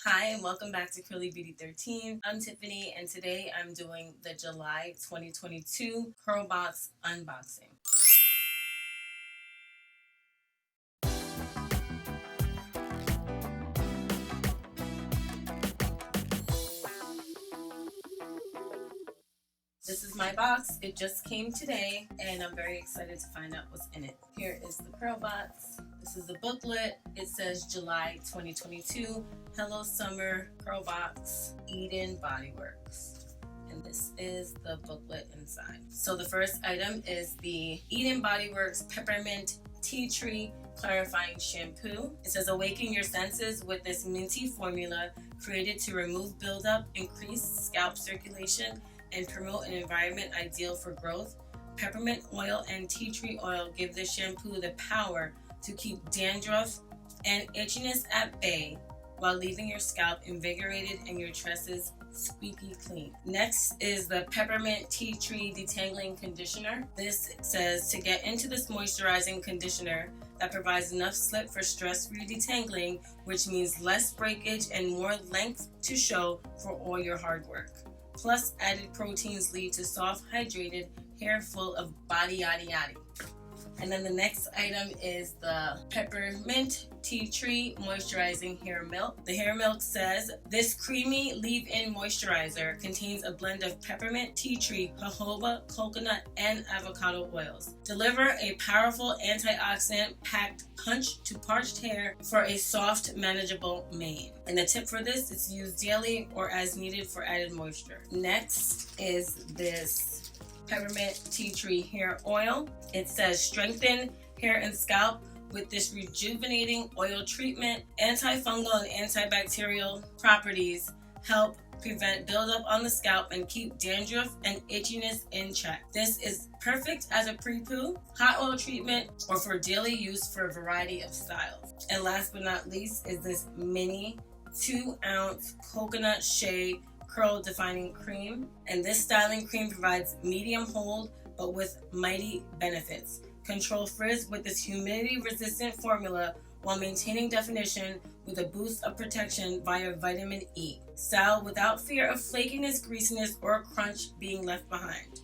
Hi and welcome back to Curly Beauty 13. I'm Tiffany and today I'm doing the July 2022 CurlBox unboxing. This is my box. It just came today and I'm very excited to find out what's in it. Here is the CurlBox. This is the booklet. It says July 2022, Hello Summer, CurlBox, Eden Bodyworks. And this is the booklet inside. So the first item is the Eden Bodyworks Peppermint Tea Tree Clarifying Shampoo. It says awaken your senses with this minty formula created to remove buildup, increase scalp circulation, and promote an environment ideal for growth. Peppermint oil and tea tree oil give this shampoo the power to keep dandruff and itchiness at bay while leaving your scalp invigorated and your tresses squeaky clean. Next is the Peppermint Tea Tree Detangling Conditioner. This says to get into this moisturizing conditioner that provides enough slip for stress-free detangling, which means less breakage and more length to show for all your hard work. Plus, added proteins lead to soft, hydrated hair full of body yaddy yaddy. And then the next item is the Peppermint Tea Tree Moisturizing Hair Milk. The hair milk says, this creamy leave-in moisturizer contains a blend of peppermint, tea tree, jojoba, coconut, and avocado oils. Deliver a powerful antioxidant-packed punch to parched hair for a soft, manageable mane. And the tip for this is to use daily or as needed for added moisture. Next is this Peppermint Tea Tree Hair Oil. It says strengthen hair and scalp with this rejuvenating oil treatment. Antifungal and antibacterial properties help prevent buildup on the scalp and keep dandruff and itchiness in check. This is perfect as a pre-poo, hot oil treatment, or for daily use for a variety of styles. And last but not least is this mini 2-ounce coconut shea curl defining cream. And this styling cream provides medium hold but with mighty benefits. Control frizz with this humidity resistant formula while maintaining definition with a boost of protection via vitamin E. Style without fear of flakiness, greasiness, or crunch being left behind.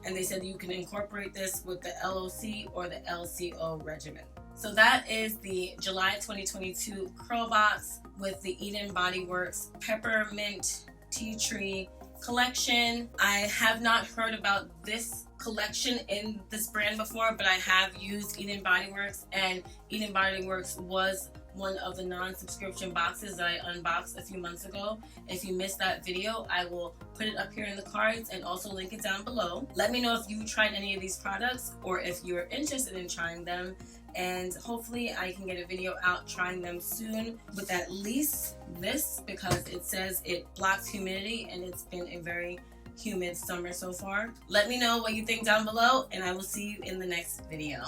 And they said you can incorporate this with the LOC or the LCO regimen. So that is the July 2022 CurlBox with the Eden Bodyworks Peppermint Tea Tree collection. I have not heard about this collection in this brand before, but I have used Eden Bodyworks, and Eden Bodyworks was one of the non-subscription boxes that I unboxed a few months ago. If you missed that video, I will put it up here in the cards and also link it down below. Let me know if you tried any of these products or if you're interested in trying them, and hopefully I can get a video out trying them soon with at least this, because it says it blocks humidity and it's been a very humid summer so far. Let me know what you think down below and I will see you in the next video.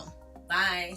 Bye.